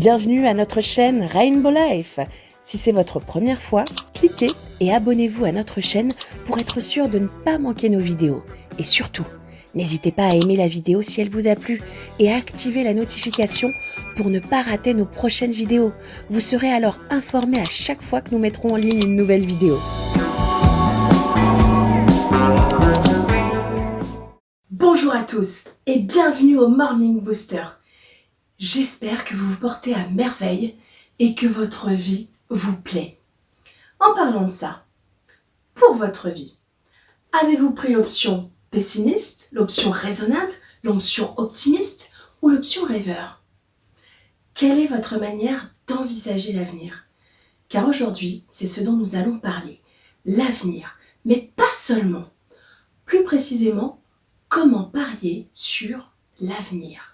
Bienvenue à notre chaîne Rainbow Life. Si c'est votre première fois, cliquez et abonnez-vous à notre chaîne pour être sûr de ne pas manquer nos vidéos. Et surtout, n'hésitez pas à aimer la vidéo si elle vous a plu et à activer la notification pour ne pas rater nos prochaines vidéos. Vous serez alors informé à chaque fois que nous mettrons en ligne une nouvelle vidéo. Bonjour à tous et bienvenue au Morning Booster. J'espère que vous vous portez à merveille et que votre vie vous plaît. En parlant de ça, pour votre vie, avez-vous pris l'option pessimiste, l'option raisonnable, l'option optimiste ou l'option rêveur? Quelle est votre manière d'envisager l'avenir? Car aujourd'hui, c'est ce dont nous allons parler, l'avenir, mais pas seulement. Plus précisément, comment parier sur l'avenir?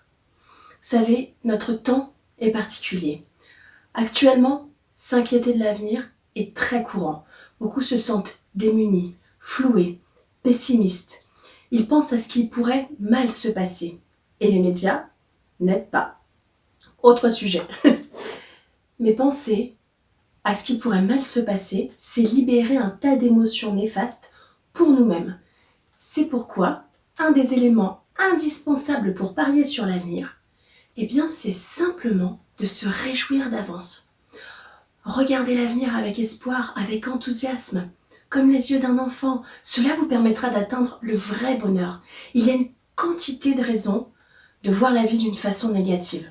Vous savez, notre temps est particulier. Actuellement, s'inquiéter de l'avenir est très courant. Beaucoup se sentent démunis, floués, pessimistes. Ils pensent à ce qui pourrait mal se passer. Et les médias n'aident pas. Autre sujet. Mais penser à ce qui pourrait mal se passer, c'est libérer un tas d'émotions néfastes pour nous-mêmes. C'est pourquoi un des éléments indispensables pour parier sur l'avenir, eh bien, c'est simplement de se réjouir d'avance. Regardez l'avenir avec espoir, avec enthousiasme, comme les yeux d'un enfant. Cela vous permettra d'atteindre le vrai bonheur. Il y a une quantité de raisons de voir la vie d'une façon négative.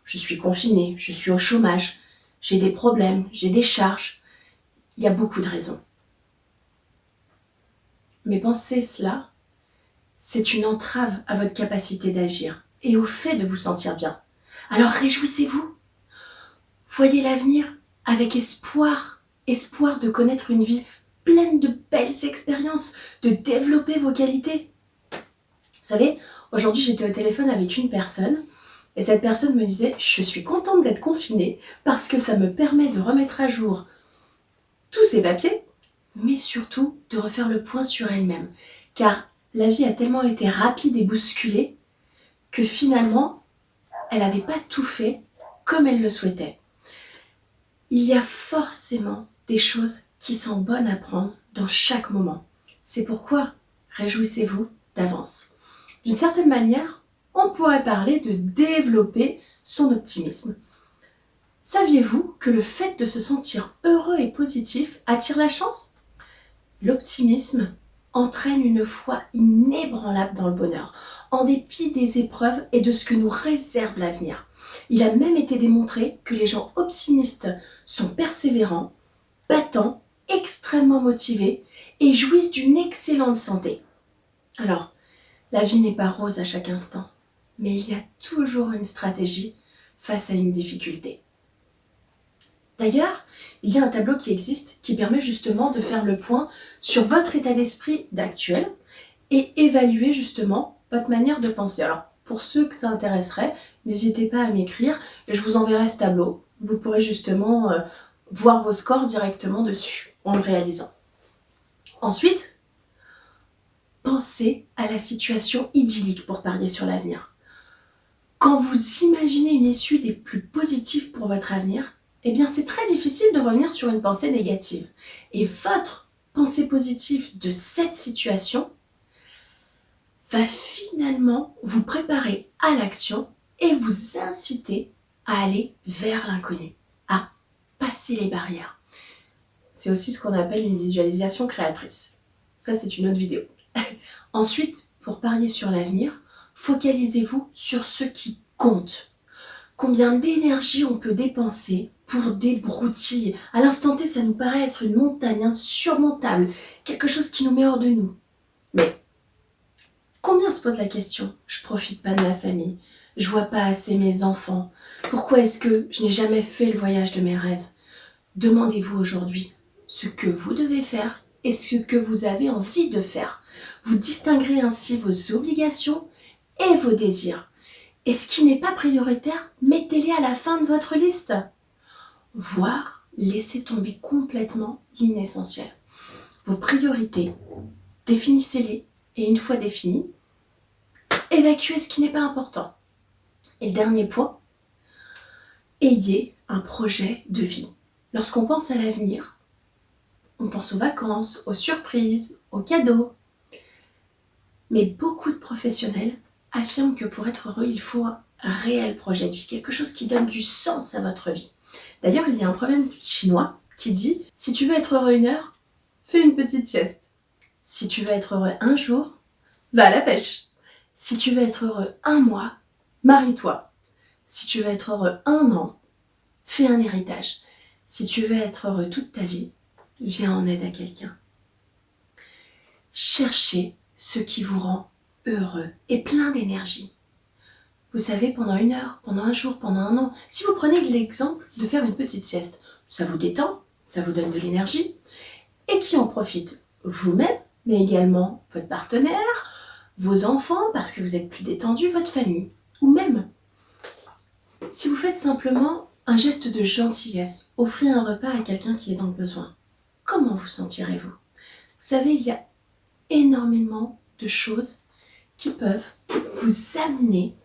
Je suis confinée, je suis au chômage, j'ai des problèmes, j'ai des charges. Il y a beaucoup de raisons. Mais penser cela, c'est une entrave à votre capacité d'agir et au fait de vous sentir bien. Alors réjouissez-vous. Voyez l'avenir avec espoir, espoir de connaître une vie pleine de belles expériences, de développer vos qualités. Vous savez, aujourd'hui j'étais au téléphone avec une personne et cette personne me disait « Je suis contente d'être confinée parce que ça me permet de remettre à jour tous ces papiers, mais surtout de refaire le point sur elle-même. Car la vie a tellement été rapide et bousculée que finalement, elle n'avait pas tout fait comme elle le souhaitait. Il y a forcément des choses qui sont bonnes à prendre dans chaque moment. C'est pourquoi réjouissez-vous d'avance. D'une certaine manière, on pourrait parler de développer son optimisme. Saviez-vous que le fait de se sentir heureux et positif attire la chance? L'optimisme entraîne une foi inébranlable dans le bonheur, en dépit des épreuves et de ce que nous réserve l'avenir. Il a même été démontré que les gens optimistes sont persévérants, battants, extrêmement motivés et jouissent d'une excellente santé. Alors, la vie n'est pas rose à chaque instant, mais il y a toujours une stratégie face à une difficulté. D'ailleurs, il y a un tableau qui existe qui permet justement de faire le point sur votre état d'esprit d'actuel et évaluer justement votre manière de penser. Alors, pour ceux que ça intéresserait, n'hésitez pas à m'écrire et je vous enverrai ce tableau. Vous pourrez justement voir vos scores directement dessus en le réalisant. Ensuite, pensez à la situation idyllique pour parier sur l'avenir. Quand vous imaginez une issue des plus positives pour votre avenir, eh bien c'est très difficile de revenir sur une pensée négative. Et votre pensée positive de cette situation va finalement vous préparer à l'action et vous inciter à aller vers l'inconnu, à passer les barrières. C'est aussi ce qu'on appelle une visualisation créatrice. Ça, c'est une autre vidéo. Ensuite, pour parier sur l'avenir, focalisez-vous sur ce qui compte. Combien d'énergie on peut dépenser pour des broutilles. À l'instant T, ça nous paraît être une montagne insurmontable, quelque chose qui nous met hors de nous. Mais combien se pose la question? Je profite pas de ma famille, je vois pas assez mes enfants. Pourquoi est-ce que je n'ai jamais fait le voyage de mes rêves? Demandez-vous aujourd'hui ce que vous devez faire et ce que vous avez envie de faire. Vous distinguerez ainsi vos obligations et vos désirs. Et ce qui n'est pas prioritaire, mettez-les à la fin de votre liste. Voire, laissez tomber complètement l'inessentiel. Vos priorités, définissez-les et une fois définies, évacuez ce qui n'est pas important. Et le dernier point, Ayez un projet de vie. Lorsqu'on pense à l'avenir, on pense aux vacances, aux surprises, aux cadeaux. Mais beaucoup de professionnels affirment que pour être heureux, il faut un réel projet de vie, quelque chose qui donne du sens à votre vie. D'ailleurs, il y a un proverbe chinois qui dit « Si tu veux être heureux 1 heure, fais une petite sieste. Si tu veux être heureux un jour, va à la pêche. Si tu veux être heureux 1 mois, marie-toi. Si tu veux être heureux 1 an, fais un héritage. Si tu veux être heureux toute ta vie, viens en aide à quelqu'un. » Cherchez ce qui vous rend heureux et plein d'énergie. Vous savez, pendant 1 heure, pendant un jour, pendant 1 an, si vous prenez l'exemple de faire une petite sieste, ça vous détend, ça vous donne de l'énergie, et qui en profite vous-même, mais également votre partenaire, vos enfants, parce que vous êtes plus détendu, votre famille, ou même, si vous faites simplement un geste de gentillesse, offrez un repas à quelqu'un qui est dans le besoin, comment vous sentirez-vous? Vous savez, il y a énormément de choses qui peuvent vous amener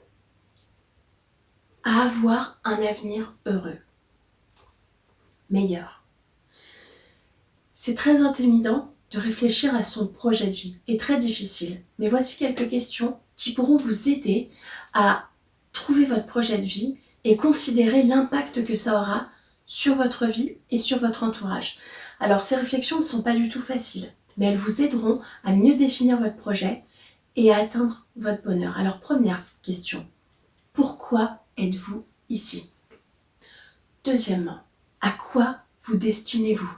à avoir un avenir heureux, meilleur. C'est très intimidant de réfléchir à son projet de vie et très difficile. Mais voici quelques questions qui pourront vous aider à trouver votre projet de vie et considérer l'impact que ça aura sur votre vie et sur votre entourage. Alors, ces réflexions ne sont pas du tout faciles, mais elles vous aideront à mieux définir votre projet et à atteindre votre bonheur. Alors, première question, pourquoi êtes-vous ici? Deuxièmement, à quoi vous destinez-vous?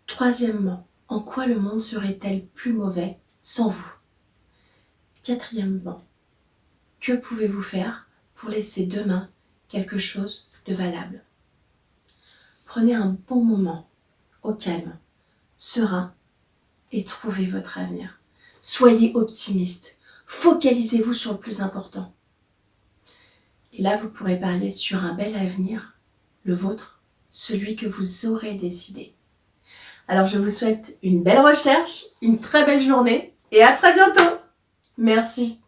Troisièmement, en quoi le monde serait-il plus mauvais sans vous? Quatrièmement, que pouvez-vous faire pour laisser demain quelque chose de valable? Prenez un bon moment, au calme, serein, et trouvez votre avenir. Soyez optimiste, focalisez-vous sur le plus important. Et là, vous pourrez parier sur un bel avenir, le vôtre, celui que vous aurez décidé. Alors, je vous souhaite une belle recherche, une très belle journée et à très bientôt. Merci.